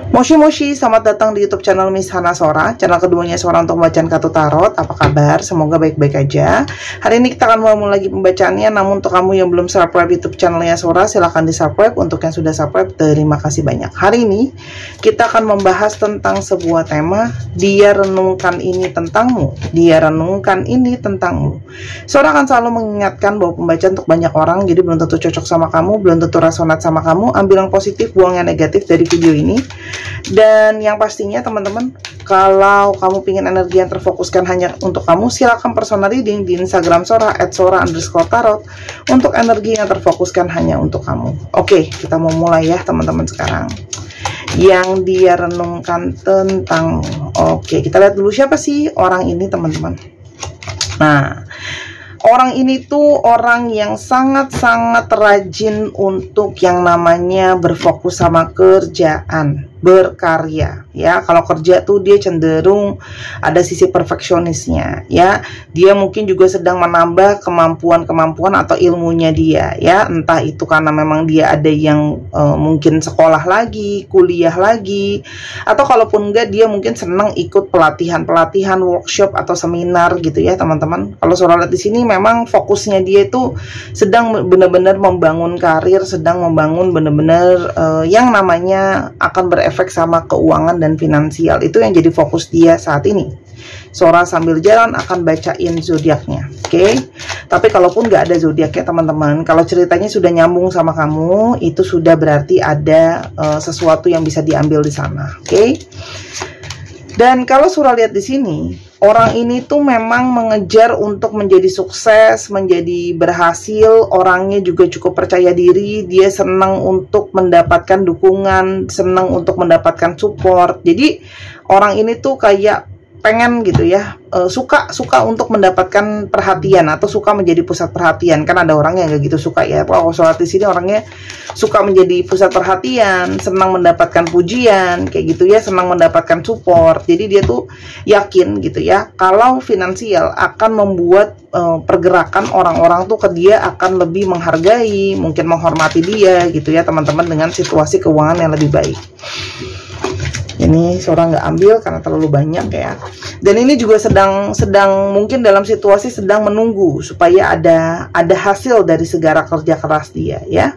Moshi Moshi, selamat datang di YouTube channel Miss Hana Sora, channel keduanya Sora untuk pembacaan kartu tarot. Apa kabar? Semoga baik-baik aja. Hari ini kita akan mulai lagi pembacaannya, namun untuk kamu yang belum subscribe YouTube channelnya Sora, silahkan di subscribe. Untuk yang sudah subscribe, terima kasih banyak. Hari ini kita akan membahas tentang sebuah tema, dia renungkan ini tentangmu, dia renungkan ini tentangmu. Sora akan selalu mengingatkan bahwa pembacaan untuk banyak orang, jadi belum tentu cocok sama kamu, belum tentu resonat sama kamu. Ambil yang positif, buang yang negatif dari video ini. Dan yang pastinya teman-teman, kalau kamu ingin energi yang terfokuskan hanya untuk kamu, silakan personal reading di Instagram Sora @sora_tarot untuk energi yang terfokuskan hanya untuk kamu. Oke, kita mau mulai ya teman-teman sekarang. Yang dia renungkan tentang, oke, kita lihat dulu siapa sih orang ini teman-teman. Nah, orang ini tuh orang yang sangat-sangat rajin untuk yang namanya berfokus sama kerjaan, berkarya ya. Kalau kerja tuh dia cenderung ada sisi perfeksionisnya ya. Dia mungkin juga sedang menambah kemampuan atau ilmunya dia ya. Entah itu karena memang dia ada yang mungkin sekolah lagi, kuliah lagi, atau kalaupun enggak dia mungkin senang ikut pelatihan, workshop atau seminar gitu ya teman-teman. Kalau Sora lihat di sini memang fokusnya dia itu sedang benar-benar membangun karir, sedang membangun benar-benar yang namanya akan berefek sama keuangan dan finansial. Itu yang jadi fokus dia saat ini. Sora sambil jalan akan bacain zodiaknya, oke? Tapi kalaupun nggak ada zodiaknya teman-teman, kalau ceritanya sudah nyambung sama kamu, itu sudah berarti ada sesuatu yang bisa diambil di sana, oke? Dan kalau Sora lihat di sini, orang ini tuh memang mengejar untuk menjadi sukses, menjadi berhasil. Orangnya juga cukup percaya diri. Dia senang untuk mendapatkan dukungan, senang untuk mendapatkan support. Jadi orang ini tuh kayak pengen gitu ya, suka untuk mendapatkan perhatian atau suka menjadi pusat perhatian. Kan ada orang yang gak gitu suka ya. Kalau Sora di sini orangnya suka menjadi pusat perhatian, senang mendapatkan pujian kayak gitu ya, senang mendapatkan support. Jadi dia tuh yakin gitu ya, kalau finansial akan membuat pergerakan orang-orang tuh ke dia akan lebih menghargai, mungkin menghormati dia gitu ya teman-teman, dengan situasi keuangan yang lebih baik. Ini Sora nggak ambil karena terlalu banyak ya. Dan ini juga sedang mungkin dalam situasi sedang menunggu supaya ada hasil dari segala kerja keras dia ya.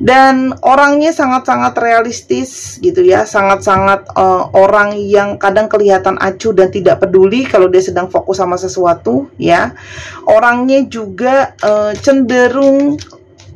Dan orangnya sangat-sangat realistis gitu ya, sangat-sangat orang yang kadang kelihatan acuh dan tidak peduli kalau dia sedang fokus sama sesuatu ya. Orangnya juga cenderung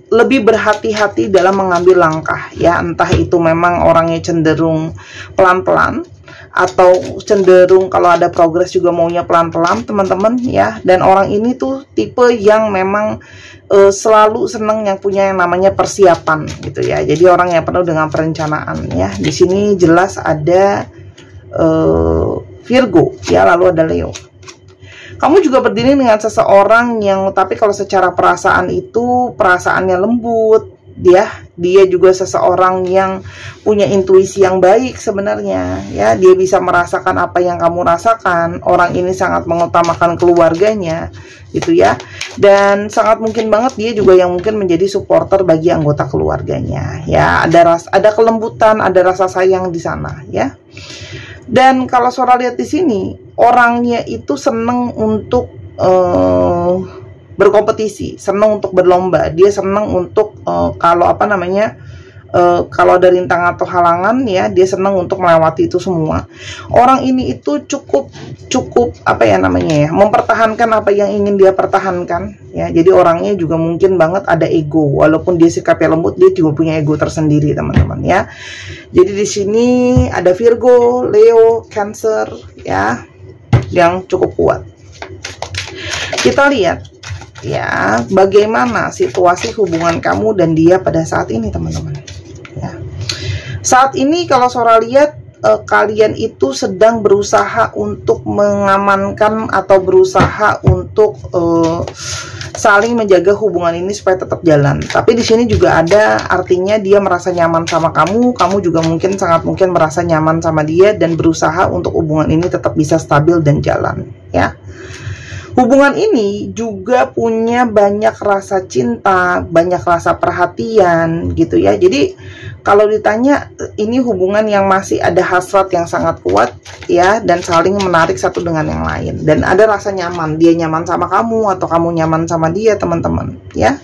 lebih berhati-hati dalam mengambil langkah ya. Entah itu memang orangnya cenderung pelan-pelan atau cenderung kalau ada progres juga maunya pelan-pelan teman-teman ya. Dan orang ini tuh tipe yang memang selalu seneng yang punya yang namanya persiapan gitu ya. Jadi orang yang penuh dengan perencanaan ya. Di sini jelas ada Virgo ya, lalu ada Leo. Kamu juga berdiri dengan seseorang yang, tapi kalau secara perasaan itu perasaannya lembut ya. Dia juga seseorang yang punya intuisi yang baik sebenarnya ya. Dia bisa merasakan apa yang kamu rasakan. Orang ini sangat mengutamakan keluarganya gitu ya. Dan sangat mungkin banget dia juga yang mungkin menjadi supporter bagi anggota keluarganya ya. Ada kelembutan, ada rasa sayang di sana ya. Dan kalau Sora lihat di sini, orangnya itu seneng untuk berkompetisi, seneng untuk berlomba. Dia seneng untuk kalau apa namanya, kalau ada rintangan atau halangan ya, dia seneng untuk melewati itu semua. Orang ini itu cukup apa ya namanya ya, mempertahankan apa yang ingin dia pertahankan ya. Jadi orangnya juga mungkin banget ada ego, walaupun dia sikapnya lembut, dia juga punya ego tersendiri teman-teman ya. Jadi di sini ada Virgo, Leo, Cancer ya, yang cukup kuat. Kita lihat ya, bagaimana situasi hubungan kamu dan dia pada saat ini teman-teman ya. Saat ini kalau Sora lihat, kalian itu sedang berusaha untuk mengamankan atau berusaha untuk saling menjaga hubungan ini supaya tetap jalan. Tapi di sini juga ada artinya dia merasa nyaman sama kamu, kamu juga mungkin sangat mungkin merasa nyaman sama dia dan berusaha untuk hubungan ini tetap bisa stabil dan jalan ya. Hubungan ini juga punya banyak rasa cinta, banyak rasa perhatian gitu ya. Jadi Kalau ditanya, ini hubungan yang masih ada hasrat yang sangat kuat ya, dan saling menarik satu dengan yang lain, dan ada rasa nyaman, dia nyaman sama kamu atau kamu nyaman sama dia, teman-teman ya.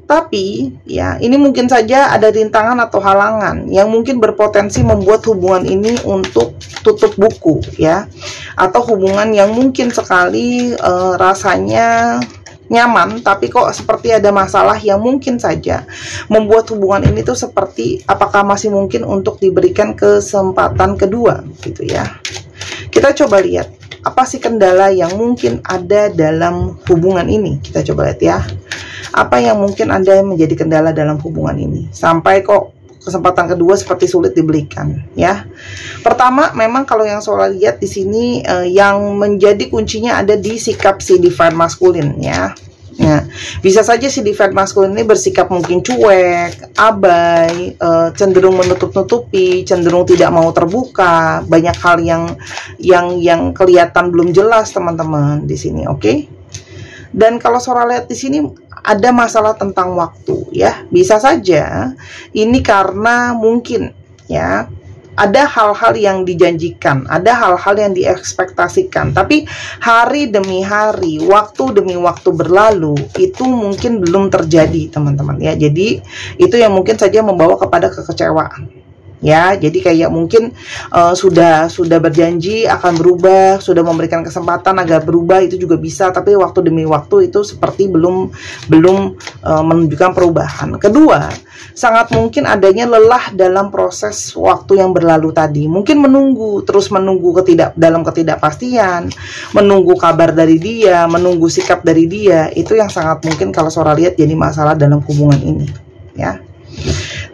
Tapi ya, ini mungkin saja ada rintangan atau halangan yang mungkin berpotensi membuat hubungan ini untuk tutup buku ya, atau hubungan yang mungkin sekali rasanya nyaman, tapi kok seperti ada masalah yang mungkin saja membuat hubungan ini tuh seperti apakah masih mungkin untuk diberikan kesempatan kedua gitu ya. Kita coba lihat apa sih kendala yang mungkin ada dalam hubungan ini. Kita coba lihat ya, apa yang mungkin ada yang menjadi kendala dalam hubungan ini sampai kok kesempatan kedua seperti sulit diberikan ya. Pertama, memang kalau yang soal lihat di sini yang menjadi kuncinya ada di sikap si divine maskulin ya. Nah, bisa saja si divine maskulin ini bersikap mungkin cuek, abai, cenderung menutup-nutupi, cenderung tidak mau terbuka, banyak hal yang kelihatan belum jelas, teman-teman, di sini, oke? Dan kalau Sora lihat di sini ada masalah tentang waktu ya. Bisa saja ini karena mungkin ya ada hal-hal yang dijanjikan, ada hal-hal yang diekspektasikan, tapi hari demi hari, waktu demi waktu berlalu, itu mungkin belum terjadi, teman-teman ya. Jadi itu yang mungkin saja membawa kepada kekecewaan ya. Jadi kayak mungkin sudah berjanji akan berubah, sudah memberikan kesempatan agar berubah, itu juga bisa, tapi waktu demi waktu itu seperti belum menunjukkan perubahan. Kedua, sangat mungkin adanya lelah dalam proses waktu yang berlalu tadi. Mungkin terus menunggu dalam ketidakpastian, menunggu kabar dari dia, menunggu sikap dari dia. Itu yang sangat mungkin kalau Sora lihat jadi masalah dalam hubungan ini ya.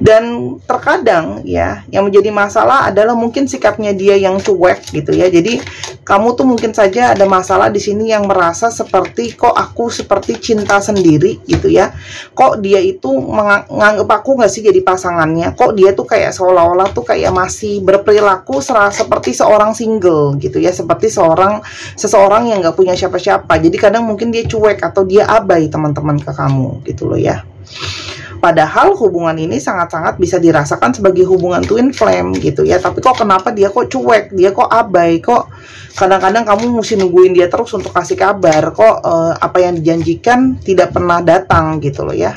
Dan terkadang ya, yang menjadi masalah adalah mungkin sikapnya dia yang cuek gitu ya. Jadi kamu tuh mungkin saja ada masalah di sini yang merasa seperti kok aku seperti cinta sendiri gitu ya. Kok dia itu menganggap aku nggak sih jadi pasangannya? Kok dia tuh kayak seolah-olah tuh kayak masih berperilaku seperti seorang single gitu ya, seperti seseorang yang nggak punya siapa-siapa. Jadi kadang mungkin dia cuek atau dia abai, teman-teman, ke kamu gitu loh ya. Padahal hubungan ini sangat-sangat bisa dirasakan sebagai hubungan twin flame gitu ya. Tapi kok kenapa dia kok cuek, dia kok abai, kok kadang-kadang kamu mesti nungguin dia terus untuk kasih kabar, kok apa yang dijanjikan tidak pernah datang gitu loh ya.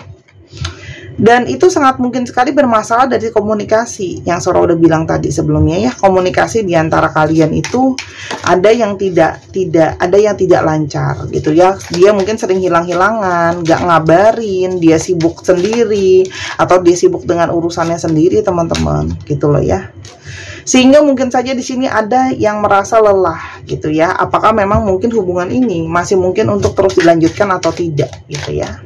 Dan itu sangat mungkin sekali bermasalah dari komunikasi yang Sora udah bilang tadi sebelumnya ya. Komunikasi di antara kalian itu ada yang tidak lancar gitu ya. Dia mungkin sering hilang-hilangan, gak ngabarin, dia sibuk sendiri atau dia sibuk dengan urusannya sendiri, teman-teman, gitu loh ya. Sehingga mungkin saja di sini ada yang merasa lelah gitu ya. Apakah memang mungkin hubungan ini masih mungkin untuk terus dilanjutkan atau tidak gitu ya.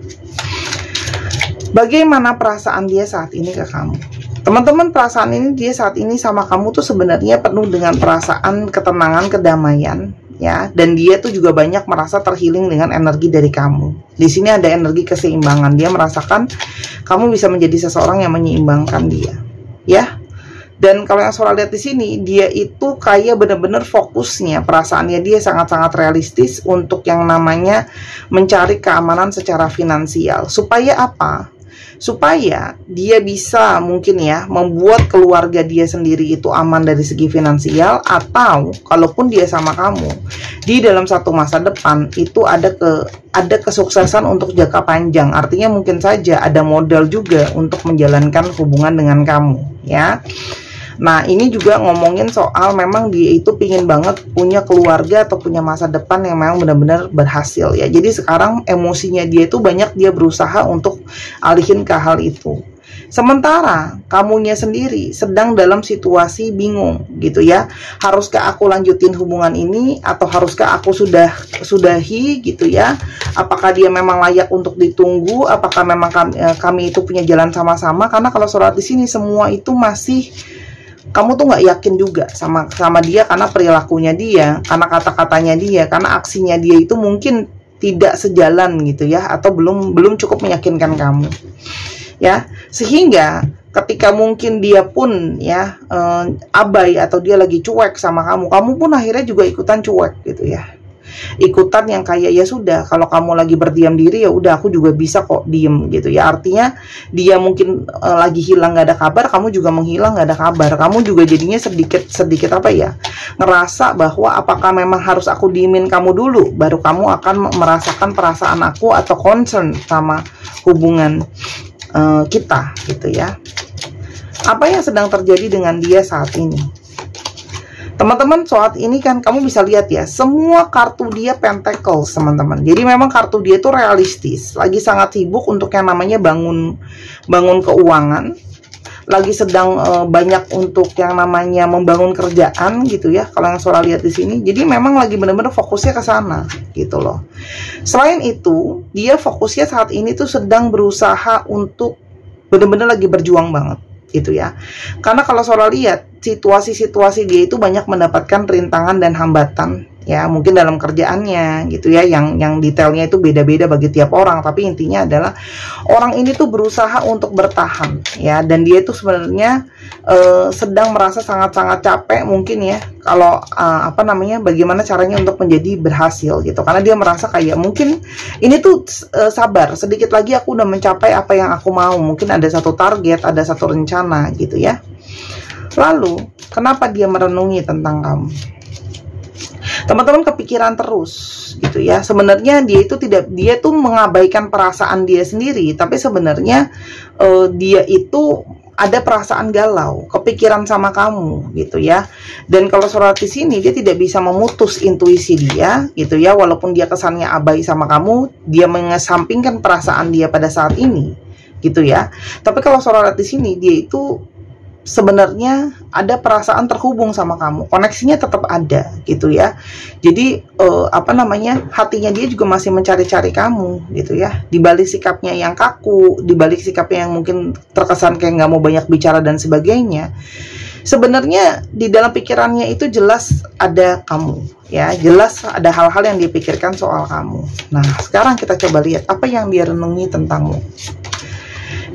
Bagaimana perasaan dia saat ini ke kamu? Teman-teman, perasaan ini dia saat ini sama kamu tuh sebenarnya penuh dengan perasaan ketenangan, kedamaian ya, dan dia tuh juga banyak merasa terhealing dengan energi dari kamu. Di sini ada energi keseimbangan. Dia merasakan kamu bisa menjadi seseorang yang menyeimbangkan dia ya. Dan kalau yang Sora lihat di sini, dia itu kayak benar-benar fokusnya, perasaannya dia sangat-sangat realistis untuk yang namanya mencari keamanan secara finansial. Supaya apa? Supaya dia bisa mungkin ya membuat keluarga dia sendiri itu aman dari segi finansial, atau kalaupun dia sama kamu di dalam satu masa depan itu ada kesuksesan untuk jangka panjang. Artinya mungkin saja ada modal juga untuk menjalankan hubungan dengan kamu ya. Nah, ini juga ngomongin soal memang dia itu pingin banget punya keluarga atau punya masa depan yang memang benar-benar berhasil ya. Jadi sekarang emosinya dia itu banyak dia berusaha untuk alihin ke hal itu. Sementara kamunya sendiri sedang dalam situasi bingung gitu ya. Haruskah aku lanjutin hubungan ini atau haruskah aku sudahi gitu ya? Apakah dia memang layak untuk ditunggu? Apakah memang kami itu punya jalan sama-sama? Karena kalau surat di sini semua itu masih kamu tuh nggak yakin juga sama dia karena perilakunya dia, karena kata-katanya dia, karena aksinya dia itu mungkin tidak sejalan gitu ya, atau belum cukup meyakinkan kamu ya. Sehingga ketika mungkin dia pun ya abai atau dia lagi cuek sama kamu pun akhirnya juga ikutan cuek gitu ya. ikutan yang kayak ya sudah, kalau kamu lagi berdiam diri ya udah, aku juga bisa kok diem gitu ya. Artinya dia mungkin lagi hilang nggak ada kabar, kamu juga menghilang nggak ada kabar. Kamu juga jadinya sedikit apa ya, ngerasa bahwa apakah memang harus aku diemin kamu dulu baru kamu akan merasakan perasaan aku atau concern sama hubungan kita gitu ya. Apa yang sedang terjadi dengan dia saat ini? Teman-teman, saat ini kan kamu bisa lihat ya, semua kartu dia pentacles, teman-teman. Jadi memang kartu dia itu realistis, lagi sangat sibuk untuk yang namanya bangun keuangan, lagi sedang banyak untuk yang namanya membangun kerjaan gitu ya. Kalau yang Sora lihat di sini, jadi memang lagi benar-benar fokusnya ke sana gitu loh. Selain itu, dia fokusnya saat ini tuh sedang berusaha untuk benar-benar lagi berjuang banget gitu ya. Karena kalau Sora lihat situasi-situasi dia itu banyak mendapatkan rintangan dan hambatan ya, mungkin dalam kerjaannya gitu ya, yang detailnya itu beda-beda bagi tiap orang, tapi intinya adalah orang ini tuh berusaha untuk bertahan ya, dan dia itu sebenarnya sedang merasa sangat-sangat capek mungkin ya, kalau apa namanya, bagaimana caranya untuk menjadi berhasil gitu, karena dia merasa kayak mungkin ini tuh sabar, sedikit lagi aku udah mencapai apa yang aku mau, mungkin ada satu target, ada satu rencana gitu ya. Lalu kenapa dia merenungi tentang kamu? Teman-teman kepikiran terus gitu ya. Sebenarnya dia tuh mengabaikan perasaan dia sendiri, tapi sebenarnya dia itu ada perasaan galau, kepikiran sama kamu gitu ya. Dan kalau surat di sini dia tidak bisa memutus intuisi dia gitu ya, walaupun dia kesannya abai sama kamu, dia mengesampingkan perasaan dia pada saat ini gitu ya. Tapi kalau surat di sini dia itu sebenarnya ada perasaan terhubung sama kamu, koneksinya tetap ada gitu ya. Jadi apa namanya, hatinya dia juga masih mencari-cari kamu gitu ya. Di balik sikapnya yang kaku, di balik sikapnya yang mungkin terkesan kayak nggak mau banyak bicara dan sebagainya, sebenarnya di dalam pikirannya itu jelas ada kamu ya, jelas ada hal-hal yang dia pikirkan soal kamu. Nah sekarang kita coba lihat apa yang dia renungi tentangmu.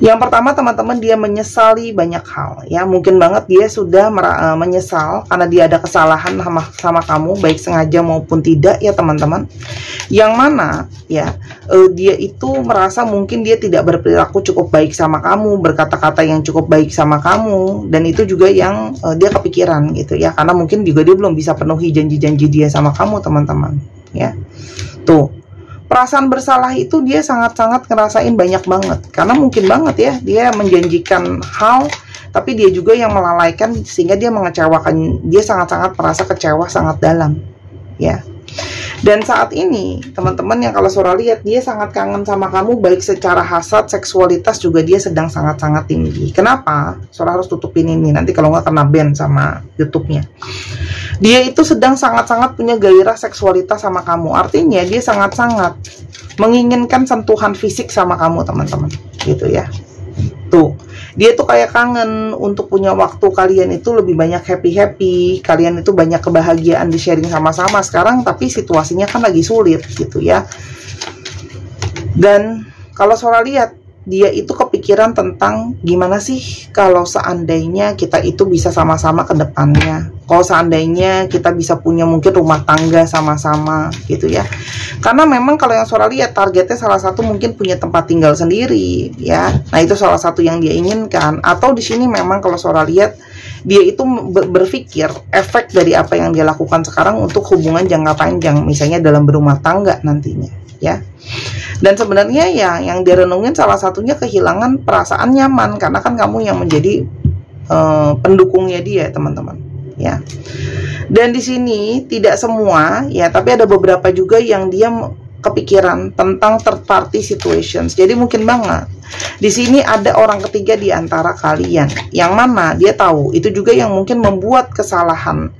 Yang pertama teman-teman, dia menyesali banyak hal ya, mungkin banget dia sudah menyesal karena dia ada kesalahan sama kamu, baik sengaja maupun tidak ya teman-teman. Yang mana ya dia itu merasa mungkin dia tidak berperilaku cukup baik sama kamu, berkata-kata yang cukup baik sama kamu, dan itu juga yang dia kepikiran gitu ya, karena mungkin juga dia belum bisa penuhi janji-janji dia sama kamu teman-teman ya. Tuh, perasaan bersalah itu dia sangat-sangat ngerasain banyak banget, karena mungkin banget ya dia menjanjikan hal tapi dia juga yang melalaikan sehingga dia mengecewakan, dia sangat-sangat merasa kecewa sangat dalam ya. Dan saat ini teman-teman yang kalau Sora lihat, dia sangat kangen sama kamu, baik secara hasrat, seksualitas juga dia sedang sangat-sangat tinggi. Kenapa? Sora harus tutupin ini, nanti kalau nggak kena ban sama YouTube-nya. Dia itu sedang sangat-sangat punya gairah seksualitas sama kamu, artinya dia sangat-sangat menginginkan sentuhan fisik sama kamu teman-teman gitu ya. Tuh, dia tuh kayak kangen untuk punya waktu kalian itu lebih banyak happy-happy, kalian itu banyak kebahagiaan di sharing sama-sama sekarang, tapi situasinya kan lagi sulit gitu ya. Dan kalau Sora lihat, dia itu kepikiran tentang gimana sih kalau seandainya kita itu bisa sama-sama ke depannya, kalau seandainya kita bisa punya mungkin rumah tangga sama-sama gitu ya. Karena memang kalau yang Sora lihat, targetnya salah satu mungkin punya tempat tinggal sendiri ya. Nah itu salah satu yang dia inginkan. Atau di sini memang kalau Sora lihat, dia itu berpikir efek dari apa yang dia lakukan sekarang untuk hubungan jangka panjang, misalnya dalam berumah tangga nantinya ya. Dan sebenarnya ya yang direnungin salah satunya kehilangan perasaan nyaman, karena kan kamu yang menjadi pendukungnya dia teman-teman ya. Dan di sini tidak semua ya, tapi ada beberapa juga yang dia kepikiran tentang third party situations. Jadi mungkin banget di sini ada orang ketiga di antara kalian, yang mana dia tahu itu juga yang mungkin membuat kesalahan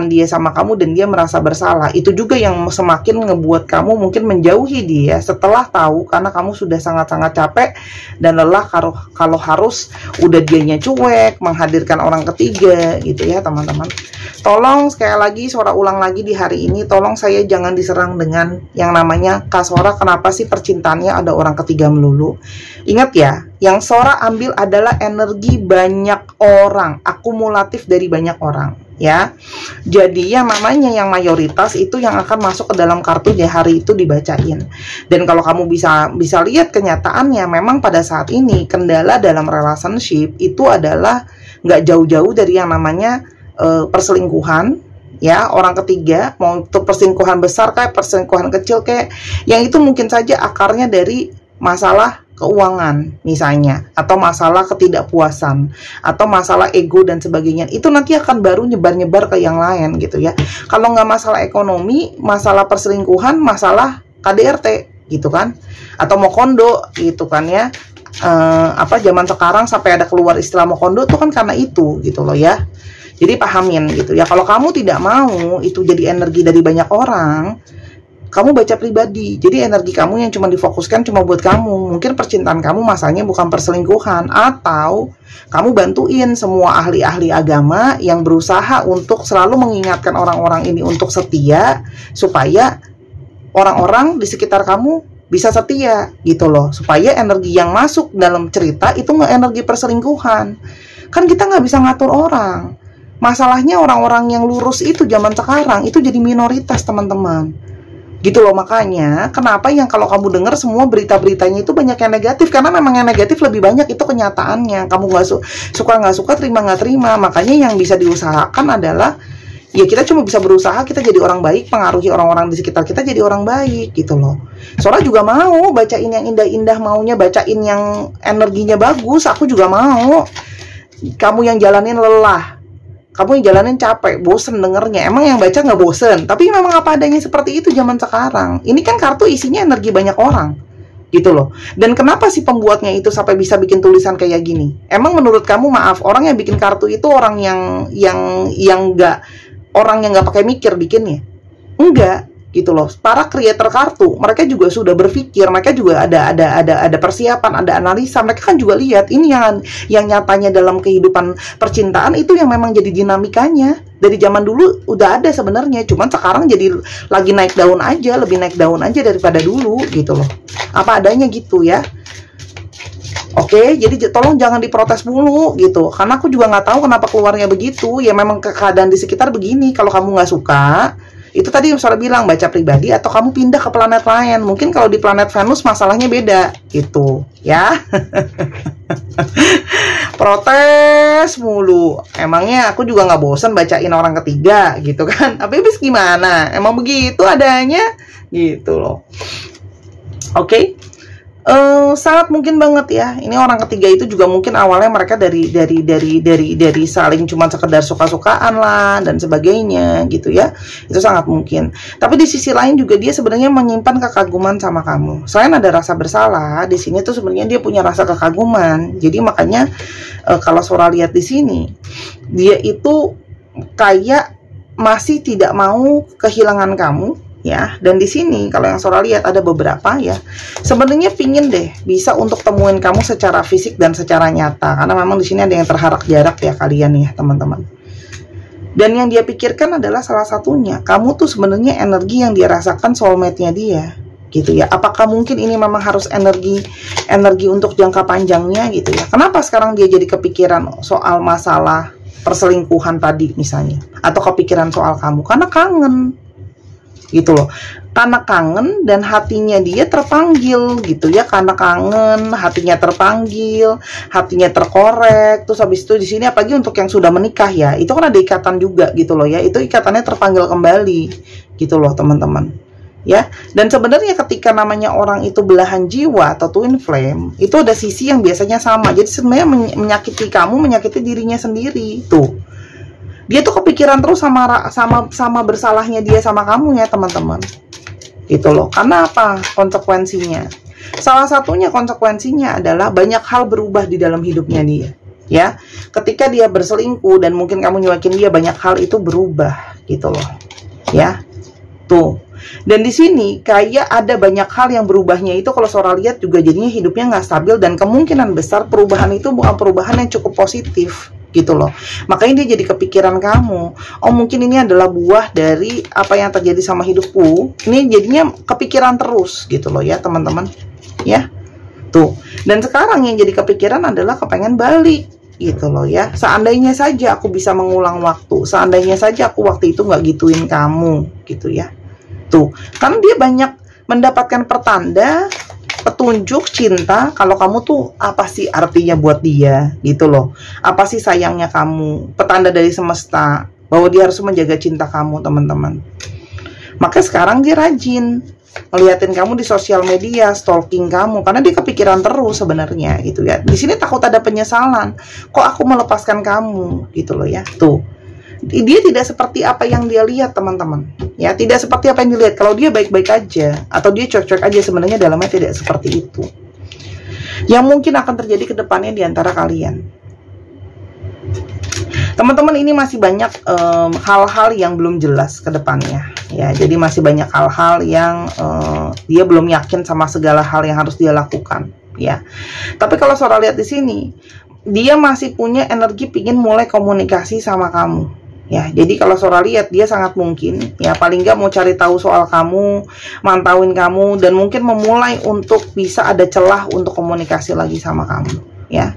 dia sama kamu, dan dia merasa bersalah. Itu juga yang semakin ngebuat kamu mungkin menjauhi dia setelah tahu, karena kamu sudah sangat-sangat capek dan lelah kalau harus udah dianya cuek, menghadirkan orang ketiga gitu ya teman-teman. Tolong sekali lagi Sora ulang lagi di hari ini, tolong saya jangan diserang dengan yang namanya, Kak Sora kenapa sih percintaannya ada orang ketiga melulu. Ingat ya, yang Sora ambil adalah energi banyak orang, akumulatif dari banyak orang ya. ya. Jadi yang namanya yang mayoritas itu yang akan masuk ke dalam kartu di hari itu dibacain. Dan kalau kamu bisa lihat kenyataannya, memang pada saat ini kendala dalam relationship itu adalah nggak jauh-jauh dari yang namanya perselingkuhan, ya, orang ketiga, mau itu perselingkuhan besar kayak perselingkuhan kecil kayak, yang itu mungkin saja akarnya dari masalah keuangan misalnya, atau masalah ketidakpuasan, atau masalah ego dan sebagainya. Itu nanti akan baru nyebar-nyebar ke yang lain gitu ya. Kalau nggak masalah ekonomi, masalah perselingkuhan, masalah KDRT gitu kan, atau mau kondo gitu kan ya. Zaman sekarang sampai ada keluar istilah mau kondo tuh kan karena itu gitu loh ya. Jadi pahamin gitu ya. Kalau kamu tidak mau itu jadi energi dari banyak orang, kamu baca pribadi. Jadi energi kamu yang cuma difokuskan cuma buat kamu. Mungkin percintaan kamu masalahnya bukan perselingkuhan, atau kamu bantuin semua ahli-ahli agama yang berusaha untuk selalu mengingatkan orang-orang ini untuk setia, supaya orang-orang di sekitar kamu bisa setia gitu loh. Supaya energi yang masuk dalam cerita itu nggak energi perselingkuhan. Kan kita nggak bisa ngatur orang. Masalahnya orang-orang yang lurus itu zaman sekarang itu jadi minoritas, teman-teman. Gitu loh, makanya kenapa yang kalau kamu dengar semua berita-beritanya itu banyak yang negatif, karena memang yang negatif lebih banyak, itu kenyataannya. Kamu nggak suka, terima nggak terima. Makanya yang bisa diusahakan adalah ya kita cuma bisa berusaha kita jadi orang baik, pengaruhi orang-orang di sekitar kita jadi orang baik gitu loh. Sora juga mau bacain yang indah-indah, maunya bacain yang energinya bagus, aku juga mau. Kamu yang jalanin lelah, kamu yang jalanin capek, bosen dengernya. Emang yang baca nggak bosen? Tapi memang apa adanya seperti itu zaman sekarang. Ini kan kartu isinya energi banyak orang, gitu loh. Dan kenapa sih pembuatnya itu sampai bisa bikin tulisan kayak gini? Emang menurut kamu, maaf, orang yang bikin kartu itu orang yang nggak pakai mikir bikinnya? Enggak, gitu loh. Para creator kartu, mereka juga sudah berpikir, mereka juga ada persiapan, ada analisa. Mereka kan juga lihat ini yang nyatanya dalam kehidupan percintaan itu yang memang jadi dinamikanya. Dari zaman dulu udah ada sebenarnya, cuman sekarang jadi lagi naik daun aja, lebih naik daun aja daripada dulu gitu loh. Apa adanya gitu ya. Oke, jadi tolong jangan diprotes dulu gitu, karena aku juga nggak tahu kenapa keluarnya begitu. Ya memang keadaan di sekitar begini. Kalau kamu nggak suka, itu tadi yang Sora bilang, baca pribadi atau kamu pindah ke planet lain. Mungkin kalau di planet Venus masalahnya beda gitu ya. Protes mulu. Emangnya aku juga nggak bosan bacain orang ketiga gitu kan. Tapi habis gimana? Emang begitu adanya gitu loh. Oke. Sangat mungkin banget ya. Ini orang ketiga itu juga mungkin awalnya mereka dari saling cuma sekedar suka-sukaan lah dan sebagainya gitu ya. Itu sangat mungkin. Tapi di sisi lain juga dia sebenarnya menyimpan kekaguman sama kamu. Selain ada rasa bersalah, di sini tuh sebenarnya dia punya rasa kekaguman. Jadi makanya kalau Sora lihat di sini, dia itu kayak masih tidak mau kehilangan kamu. Ya, dan di sini kalau yang Sora lihat ada beberapa ya, sebenarnya pingin deh bisa untuk temuin kamu secara fisik dan secara nyata, karena memang di sini ada yang terharak jarak ya kalian ya teman-teman. Dan yang dia pikirkan adalah salah satunya, kamu tuh sebenarnya energi yang dia rasakan soulmate-nya dia, gitu ya. Apakah mungkin ini memang harus energi untuk jangka panjangnya gitu ya? Kenapa sekarang dia jadi kepikiran soal masalah perselingkuhan tadi misalnya, atau kepikiran soal kamu? Karena kangen. Gitu loh, karena kangen dan hatinya dia terpanggil gitu ya, karena kangen hatinya terpanggil, hatinya terkorek. Terus habis itu di sini apalagi untuk yang sudah menikah ya, itu kan ada ikatan juga gitu loh ya, itu ikatannya terpanggil kembali gitu loh teman-teman ya. Dan sebenarnya ketika namanya orang itu belahan jiwa atau twin flame, itu ada sisi yang biasanya sama. Jadi sebenarnya menyakiti kamu, menyakiti dirinya sendiri tuh. Dia tuh kepikiran terus sama bersalahnya dia sama kamu ya teman-teman. Gitu loh. Karena apa? Konsekuensinya. Salah satunya konsekuensinya adalah banyak hal berubah di dalam hidupnya dia. Ya. Ketika dia berselingkuh dan mungkin kamu nyuakin dia, banyak hal itu berubah gitu loh. Ya. Tuh. Dan di sini kayak ada banyak hal yang berubahnya itu kalau Sora lihat juga jadinya hidupnya nggak stabil, dan kemungkinan besar perubahan itu bukan perubahan yang cukup positif gitu loh. Makanya dia jadi kepikiran kamu. Oh mungkin ini adalah buah dari apa yang terjadi sama hidupku. Ini jadinya kepikiran terus gitu loh ya teman-teman. Ya. Tuh. Dan sekarang yang jadi kepikiran adalah kepengen balik gitu loh ya. Seandainya saja aku bisa mengulang waktu, seandainya saja aku waktu itu nggak gituin kamu gitu ya. Tuh, karena dia banyak mendapatkan pertanda, petunjuk cinta kalau kamu tuh apa sih artinya buat dia gitu loh. Apa sih sayangnya kamu, petanda dari semesta bahwa dia harus menjaga cinta kamu, teman-teman. Maka sekarang dia rajin ngeliatin kamu di sosial media, stalking kamu, karena dia kepikiran terus sebenarnya gitu ya. Di sini takut ada penyesalan, kok aku melepaskan kamu gitu loh ya. Tuh, dia tidak seperti apa yang dia lihat, teman-teman ya, tidak seperti apa yang dilihat. Kalau dia baik-baik aja atau dia cuek-cuek aja, sebenarnya dalamnya tidak seperti itu. Yang mungkin akan terjadi ke depannya di antara kalian, teman-teman, ini masih banyak hal-hal yang belum jelas ke depannya ya. Jadi masih banyak hal-hal yang dia belum yakin sama segala hal yang harus dia lakukan ya. Tapi kalau Sora lihat di sini, dia masih punya energi pingin mulai komunikasi sama kamu ya. Jadi kalau Sora lihat, dia sangat mungkin ya, paling nggak mau cari tahu soal kamu, mantauin kamu, dan mungkin memulai untuk bisa ada celah untuk komunikasi lagi sama kamu ya.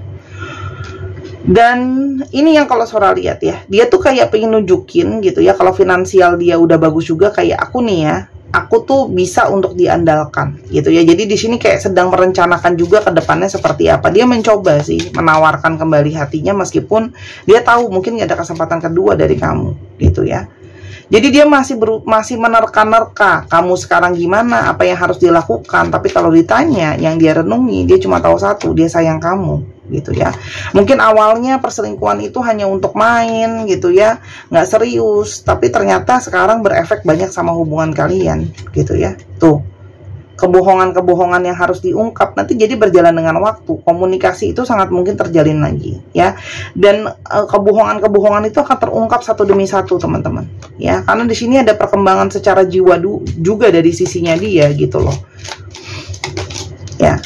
Dan ini yang kalau Sora lihat ya, dia tuh kayak pengen nunjukin gitu ya, kalau finansial dia udah bagus juga, kayak aku nih ya, aku tuh bisa untuk diandalkan gitu ya. Jadi di sini kayak sedang merencanakan juga ke depannya seperti apa. Dia mencoba sih menawarkan kembali hatinya, meskipun dia tahu mungkin gak ada kesempatan kedua dari kamu gitu ya. Jadi dia masih menerka-nerka kamu sekarang gimana, apa yang harus dilakukan. Tapi kalau ditanya, yang dia renungi, dia cuma tahu satu, dia sayang kamu gitu ya. Mungkin awalnya perselingkuhan itu hanya untuk main gitu ya, nggak serius, tapi ternyata sekarang berefek banyak sama hubungan kalian gitu ya. Tuh, kebohongan-kebohongan yang harus diungkap nanti jadi berjalan dengan waktu. Komunikasi itu sangat mungkin terjalin lagi ya. Dan kebohongan-kebohongan itu akan terungkap satu demi satu, teman-teman ya. Karena di sini ada perkembangan secara jiwa juga dari sisinya dia gitu loh ya.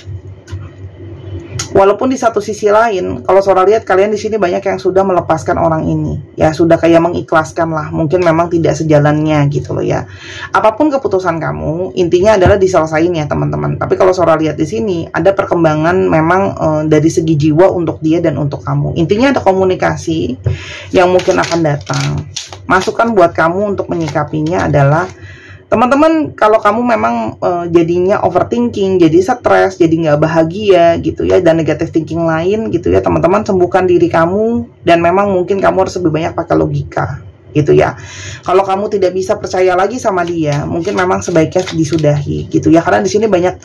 Walaupun di satu sisi lain, kalau Sora lihat, kalian di sini banyak yang sudah melepaskan orang ini ya, sudah kayak mengikhlaskan lah, mungkin memang tidak sejalannya gitu loh ya. Apapun keputusan kamu, intinya adalah diselesain ya, teman-teman. Tapi kalau Sora lihat di sini ada perkembangan memang dari segi jiwa untuk dia dan untuk kamu. Intinya ada komunikasi yang mungkin akan datang. Masukan buat kamu untuk menyikapinya adalah, teman-teman, kalau kamu memang jadinya overthinking, jadi stres, jadi nggak bahagia gitu ya, dan negative thinking lain gitu ya, teman-teman, sembuhkan diri kamu, dan memang mungkin kamu harus lebih banyak pakai logika gitu ya. Kalau kamu tidak bisa percaya lagi sama dia, mungkin memang sebaiknya disudahi gitu ya, karena di sini banyak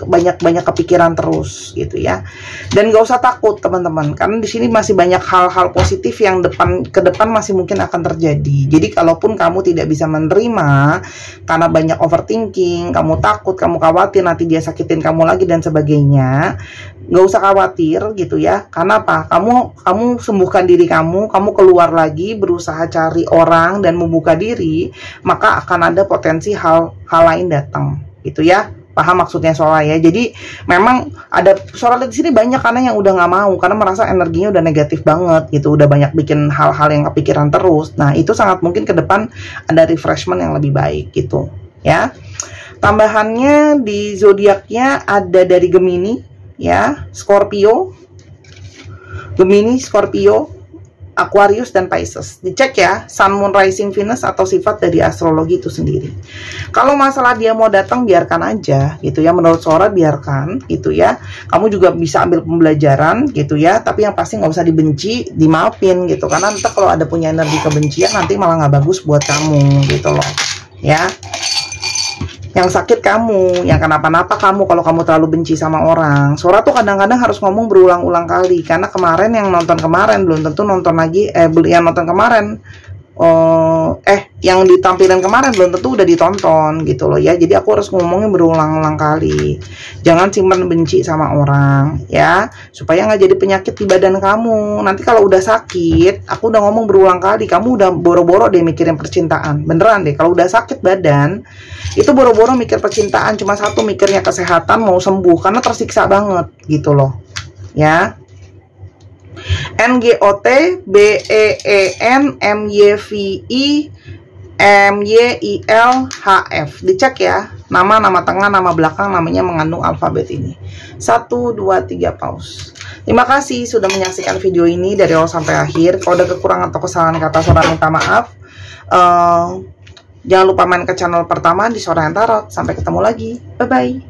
kepikiran terus gitu ya. Dan gak usah takut, teman-teman, karena di sini masih banyak hal-hal positif yang ke depan masih mungkin akan terjadi. Jadi kalaupun kamu tidak bisa menerima karena banyak overthinking, kamu takut, kamu khawatir nanti dia sakitin kamu lagi dan sebagainya, gak usah khawatir gitu ya. Karena apa? Kamu sembuhkan diri kamu keluar lagi, berusaha cari orang dan membuka diri, maka akan ada potensi hal lain datang gitu ya. Paham maksudnya Sora ya? Jadi memang ada Sora di sini banyak karena yang udah nggak mau, karena merasa energinya udah negatif banget gitu, udah banyak bikin hal-hal yang kepikiran terus. Nah, itu sangat mungkin ke depan ada refreshment yang lebih baik gitu ya. Tambahannya di zodiaknya ada dari Gemini ya, Scorpio, Gemini, Scorpio, Aquarius, dan Pisces. Dicek ya, Sun, Moon, Rising, Venus, atau sifat dari astrologi itu sendiri. Kalau masalah dia mau datang, biarkan aja gitu ya. Menurut Sora, biarkan gitu ya. Kamu juga bisa ambil pembelajaran gitu ya. Tapi yang pasti nggak usah dibenci, dimaafin gitu. Karena nanti kalau ada punya energi kebencian, nanti malah nggak bagus buat kamu gitu loh ya. Yang sakit kamu, yang kenapa-napa kamu kalau kamu terlalu benci sama orang. Sora tuh kadang-kadang harus ngomong berulang-ulang kali, karena kemarin yang nonton kemarin belum tentu nonton lagi, yang nonton kemarin yang ditampilkan kemarin belum tentu udah ditonton gitu loh ya. Jadi aku harus ngomongin berulang-ulang kali. Jangan simpan benci sama orang ya, supaya nggak jadi penyakit di badan kamu. Nanti kalau udah sakit, aku udah ngomong berulang kali, kamu udah boro-boro deh mikirin percintaan. Beneran deh, kalau udah sakit badan itu boro-boro mikir percintaan, cuma satu mikirnya kesehatan, mau sembuh, karena tersiksa banget gitu loh ya. NGOT BEEN MYVI MYILHF. Dicek ya, nama tengah, nama belakang, namanya mengandung alfabet ini. 1, 2, 3 paus. Terima kasih sudah menyaksikan video ini dari awal sampai akhir. Kalau ada kekurangan atau kesalahan kata Sora minta maaf. Jangan lupa main ke channel pertama di Sora and Tarot. Sampai ketemu lagi. Bye-bye.